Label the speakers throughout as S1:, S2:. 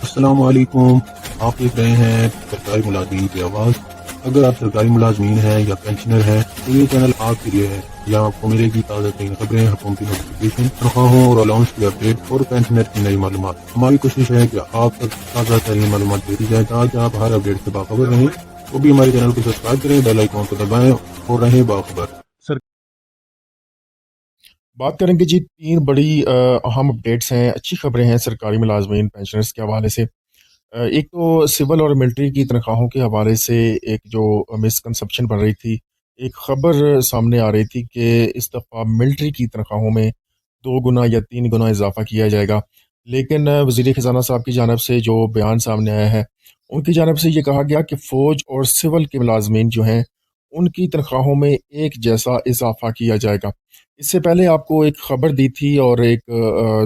S1: السلام علیکم، آپ دیکھ رہے ہیں سرکاری ملازمین کی آواز۔ اگر آپ سرکاری ملازمین ہیں یا پینشنر ہیں تو یہ چینل آپ کے لیے ہے۔ یہاں آپ کو ملے گی تازہ ترین خبریں، حکومتی نوٹیفکیشن، تنخواہوں اور الاؤنس کی اپڈیٹ اور پینشنر کی نئی معلومات۔ ہماری کوشش ہے کہ آپ تک تازہ ترین معلومات بھیجی جائے تاکہ آپ ہر اپڈیٹ سے باخبر رہیں۔ وہ بھی ہمارے چینل کو سبسکرائب کریں، بیل آئیکن کو دبائیں اور رہیں باخبر۔
S2: بات کریں گے جی 3 بڑی اہم اپڈیٹس ہیں، اچھی خبریں ہیں سرکاری ملازمین پینشنرز کے حوالے سے۔ ایک تو سول اور ملٹری کی تنخواہوں کے حوالے سے ایک جو مسکنسپشن بن رہی تھی، ایک خبر سامنے آ رہی تھی کہ اس دفعہ ملٹری کی تنخواہوں میں 2 گنا یا 3 گنا اضافہ کیا جائے گا، لیکن وزیر خزانہ صاحب کی جانب سے جو بیان سامنے آیا ہے، ان کی جانب سے یہ کہا گیا کہ فوج اور سول کے ملازمین جو ہیں ان کی تنخواہوں میں ایک جیسا اضافہ کیا جائے گا۔ اس سے پہلے آپ کو ایک خبر دی تھی اور ایک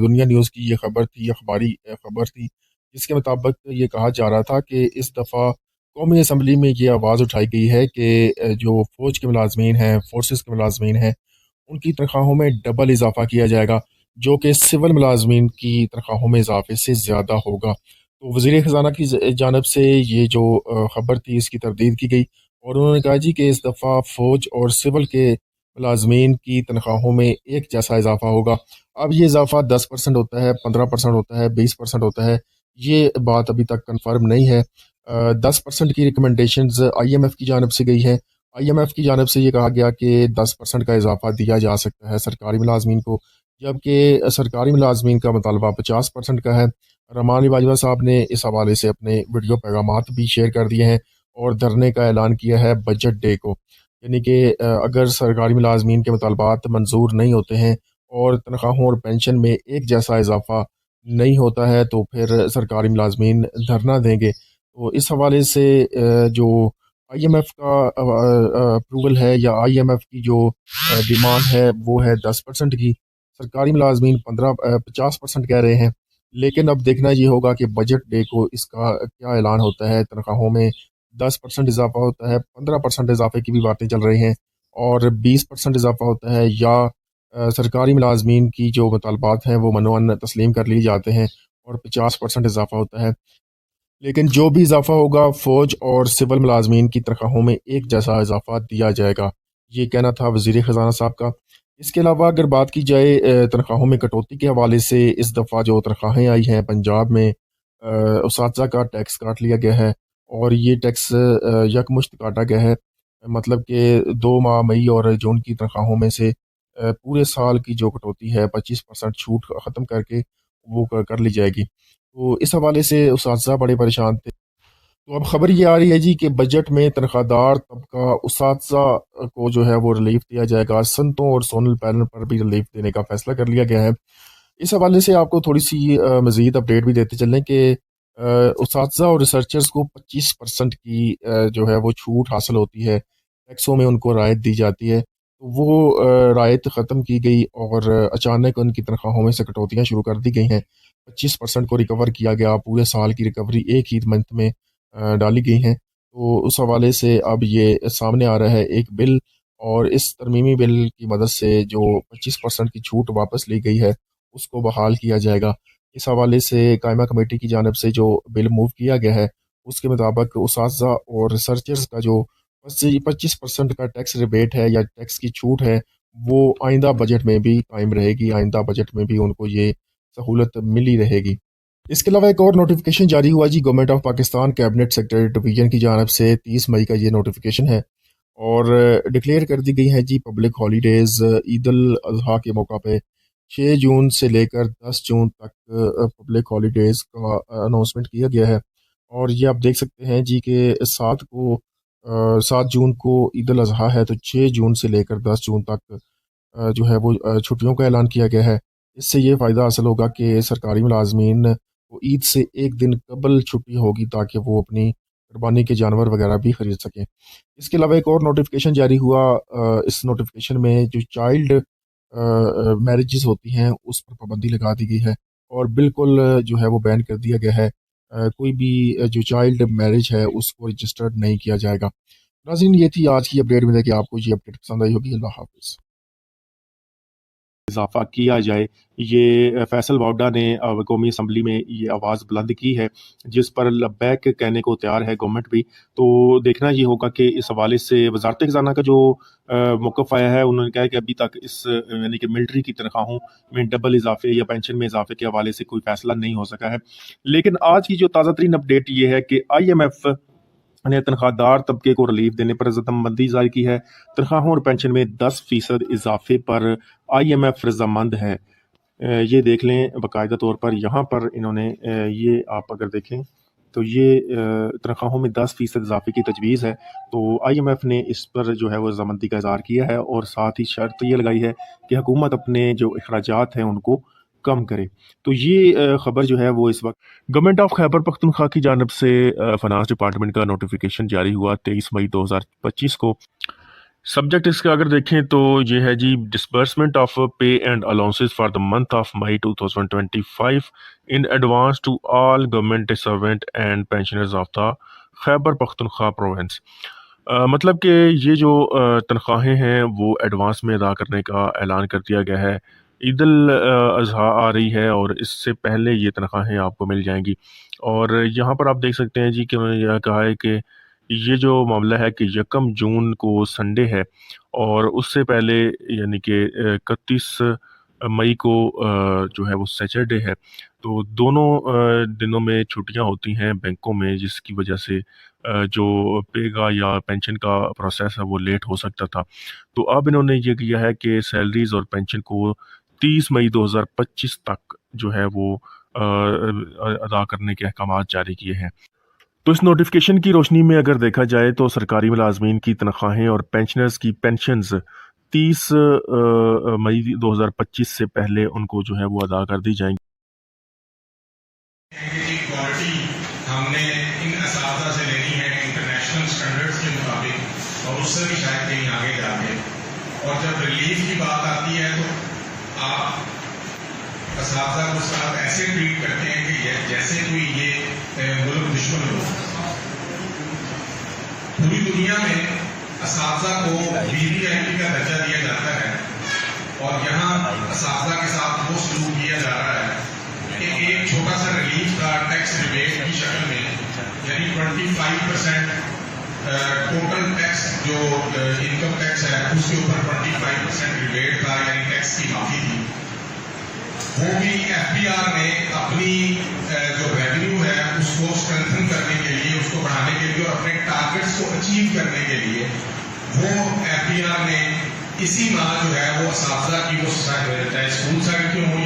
S2: دنیا نیوز کی یہ خبر تھی، اخباری خبر تھی، جس کے مطابق یہ کہا جا رہا تھا کہ اس دفعہ قومی اسمبلی میں یہ آواز اٹھائی گئی ہے کہ جو فوج کے ملازمین ہیں، فورسز کے ملازمین ہیں، ان کی تنخواہوں میں ڈبل اضافہ کیا جائے گا، جو کہ سول ملازمین کی تنخواہوں میں اضافے سے زیادہ ہوگا۔ تو وزیر خزانہ کی جانب سے یہ جو خبر تھی اس کی تردید کی گئی، اور انہوں نے کہا جی کہ اس دفعہ فوج اور سول کے ملازمین کی تنخواہوں میں ایک جیسا اضافہ ہوگا۔ اب یہ اضافہ 10% ہوتا ہے، 15% ہوتا ہے، 20% ہوتا ہے، یہ بات ابھی تک کنفرم نہیں ہے۔ 10% کی ریکمنڈیشنز آئی ایم ایف کی جانب سے گئی ہے۔ آئی ایم ایف کی جانب سے یہ کہا گیا کہ 10% کا اضافہ دیا جا سکتا ہے سرکاری ملازمین کو، جبکہ سرکاری ملازمین کا مطالبہ 50% کا ہے۔ رحمان باجوہ صاحب نے اس حوالے سے اپنے ویڈیو پیغامات بھی شیئر کر دیے ہیں اور دھرنے کا اعلان کیا ہے بجٹ ڈے کو، یعنی کہ اگر سرکاری ملازمین کے مطالبات منظور نہیں ہوتے ہیں اور تنخواہوں اور پینشن میں ایک جیسا اضافہ نہیں ہوتا ہے تو پھر سرکاری ملازمین دھرنا دیں گے۔ تو اس حوالے سے جو آئی ایم ایف کا اپروول ہے یا آئی ایم ایف کی جو ڈیمانڈ ہے وہ ہے 10% کی، سرکاری ملازمین 50% کہہ رہے ہیں، لیکن اب دیکھنا یہ ہوگا کہ بجٹ ڈے کو اس کا کیا اعلان ہوتا ہے۔ تنخواہوں میں 10% اضافہ ہوتا ہے، 15% اضافے کی بھی باتیں چل رہی ہیں، اور 20% اضافہ ہوتا ہے، یا سرکاری ملازمین کی جو مطالبات ہیں وہ منوعن تسلیم کر لیے جاتے ہیں اور 50% اضافہ ہوتا ہے۔ لیکن جو بھی اضافہ ہوگا فوج اور سول ملازمین کی تنخواہوں میں ایک جیسا اضافہ دیا جائے گا، یہ کہنا تھا وزیر خزانہ صاحب کا۔ اس کے علاوہ اگر بات کی جائے تنخواہوں میں کٹوتی کے حوالے سے، اس دفعہ جو تنخواہیں آئی ہیں پنجاب میں، اساتذہ کا ٹیکس کاٹ لیا گیا ہے، اور یہ ٹیکس یکمشت کاٹا گیا ہے، مطلب کہ 2 ماہ مئی اور جون کی تنخواہوں میں سے پورے سال کی جو کٹوتی ہے 25% چھوٹ ختم کر کے وہ کر لی جائے گی۔ تو اس حوالے سے اساتذہ بڑے پریشان تھے۔ تو اب خبر یہ آ رہی ہے جی کہ بجٹ میں تنخواہ دار طبقہ اساتذہ کو جو ہے وہ ریلیف دیا جائے گا، سنتوں اور سونل پینل پر بھی ریلیف دینے کا فیصلہ کر لیا گیا ہے۔ اس حوالے سے آپ کو تھوڑی سی مزید اپڈیٹ بھی دیتے چلیں کہ اساتذہ اور ریسرچرز کو 25% کی جو ہے وہ چھوٹ حاصل ہوتی ہے، ٹیکسوں میں ان کو رعایت دی جاتی ہے، تو وہ رعایت ختم کی گئی اور اچانک ان کی تنخواہوں میں سے کٹوتیاں شروع کر دی گئی ہیں۔ 25% کو ریکور کیا گیا، پورے سال کی ریکوری ایک ہی منتھ میں ڈالی گئی ہیں۔ تو اس حوالے سے اب یہ سامنے آ رہا ہے ایک بل، اور اس ترمیمی بل کی مدد سے جو 25% کی چھوٹ واپس لی گئی ہے اس کو بحال کیا جائے گا۔ اس حوالے سے قائمہ کمیٹی کی جانب سے جو بل موو کیا گیا ہے اس کے مطابق اساتذہ اور ریسرچرز کا جو 25% کا ٹیکس ریبیٹ ہے یا ٹیکس کی چھوٹ ہے وہ آئندہ بجٹ میں بھی قائم رہے گی، آئندہ بجٹ میں بھی ان کو یہ سہولت ملی رہے گی۔ اس کے علاوہ ایک اور نوٹیفیکیشن جاری ہوا جی government of Pakistan cabinet secretary division کی جانب سے 30 مئی کا یہ نوٹیفیکیشن ہے، اور ڈکلیئر کر دی گئی ہے جی پبلک ہالیڈیز۔ عید الاضحیٰ کے موقع پہ 6 جون سے لے کر 10 جون تک پبلک ہالیڈیز کا اناؤنسمنٹ کیا گیا ہے، اور یہ آپ دیکھ سکتے ہیں جی کہ 7 جون کو عید الاضحیٰ ہے، تو 6 جون سے لے کر 10 جون تک جو ہے وہ چھٹیوں کا اعلان کیا گیا ہے۔ اس سے یہ فائدہ حاصل ہوگا کہ سرکاری ملازمین کو عید سے ایک دن قبل چھٹی ہوگی تاکہ وہ اپنی قربانی کے جانور وغیرہ بھی خرید سکیں۔ اس کے علاوہ ایک اور نوٹیفیکیشن جاری ہوا، اس نوٹیفیکیشن میں جو چائلڈ میرجز ہوتی ہیں اس پر پابندی لگا دی گئی ہے، اور بالکل جو ہے وہ بین کر دیا گیا ہے، کوئی بھی جو چائلڈ میرج ہے اس کو رجسٹرڈ نہیں کیا جائے گا۔ ناظرین یہ تھی آج کی اپڈیٹ، میں کہ آپ کو یہ اپڈیٹ پسند آئی ہوگی۔ اللہ حافظ۔ اضافہ کیا جائے. یہ فیصل واؤڈا نے قومی اسمبلی میں یہ آواز بلند کی ہے، جس پر لبیک کہنے کو تیار ہے گورنمنٹ بھی. تو دیکھنا یہ ہوگا کہ اس حوالے سے وزارت خزانہ کا جو موقف آیا ہے، انہوں نے کہا کہ ابھی تک اس یعنی کہ ملٹری کی تنخواہوں میں ڈبل اضافے یا پینشن میں اضافے کے حوالے سے کوئی فیصلہ نہیں ہو سکا ہے. لیکن آج کی جو تازہ ترین اپڈیٹ یہ ہے کہ آئی ایم ایف نے تنخواہ دار طبقے کو ریلیف دینے پر رضامندی ظاہر کی ہے. تنخواہوں اور پینشن میں 10% اضافے پر آئی ایم ایف رضامند ہے. یہ دیکھ لیں باقاعدہ طور پر یہاں پر انہوں نے یہ آپ اگر دیکھیں تو یہ تنخواہوں میں 10% اضافے کی تجویز ہے. تو آئی ایم ایف نے اس پر جو ہے وہ رضامندی کا اظہار کیا ہے اور ساتھ ہی شرط یہ لگائی ہے کہ حکومت اپنے جو اخراجات ہیں ان کو کم کرے. تو یہ خبر جو ہے وہ اس وقت گورنمنٹ آف خیبر پختونخوا کی جانب سے فنانس ڈپارٹمنٹ کا نوٹیفیکیشن جاری ہوا 23 مئی 2025 کو. سبجیکٹ اس کا اگر دیکھیں تو یہ ہے جی disbursement of pay and allowances for the month of May 2025 in advance to all government servant and pensioners of the Khyber Pakhtunkhwa province. مطلب کہ یہ جو تنخواہیں ہیں وہ ایڈوانس میں ادا کرنے کا اعلان کر دیا گیا ہے. عید الاضحیٰ آ رہی ہے اور اس سے پہلے یہ تنخواہیں آپ کو مل جائیں گی. اور یہاں پر آپ دیکھ سکتے ہیں جی کہ میں نے یہ کہا ہے کہ یہ جو معاملہ ہے کہ 1 جون کو سنڈے ہے اور اس سے پہلے یعنی کہ 31 مئی کو جو ہے وہ سیچرڈے ہے. تو دونوں دنوں میں چھٹیاں ہوتی ہیں بینکوں میں، جس کی وجہ سے جو پے گا یا پینشن کا پروسیس ہے وہ لیٹ ہو سکتا تھا. تو اب انہوں نے یہ کیا ہے کہ سیلریز اور پینشن کو 30 مئی 2025 تک جو ہے وہ ادا کرنے کے احکامات جاری کیے ہیں. تو اس نوٹیفیکیشن کی روشنی میں اگر دیکھا جائے تو سرکاری ملازمین کی تنخواہیں اور پینشنرز کی پینشنز 30 مئی 2025 سے پہلے ان کو جو ہے وہ ادا کر دی جائیں گی.
S3: کوالٹی ہم نے ان اساتذہ سے لینی ہے انٹرنیشنل سٹینڈرڈز کے مطابق اور اس سے بھی شاید کہیں آگے جا کے. اور جب ریلیف کی بات آتی ہے تو آپ اساتذہ کو ساتھ ایسے ٹریٹ کرتے ہیں کہ جیسے کوئی یہ ملک دشمن ہو. پوری دنیا میں اساتذہ کو VVIP کا درجہ دیا جاتا ہے اور یہاں اساتذہ کے ساتھ وہ سلوک کیا جا رہا ہے کہ ایک چھوٹا سا ریلیف کا ٹیکس ریبیٹ کی شکل میں، یعنی 25% ٹوٹل ٹیکس جو انکم ٹیکس ہے اس کے اوپر 25% ریبیٹ تھا، یعنی ٹیکس کی معافی تھی. وہ بھی FBR نے اپنی جو ریونیو ہے اس کو اسٹرینتھن کرنے کے لیے، اس کو بڑھانے کے لیے اور اپنے ٹارگیٹس کو اچیو کرنے کے لیے وہ FBR نے اسی ماہ جو ہے وہ اساتذہ کی وہ چاہے اسکول سیکرٹری ہوں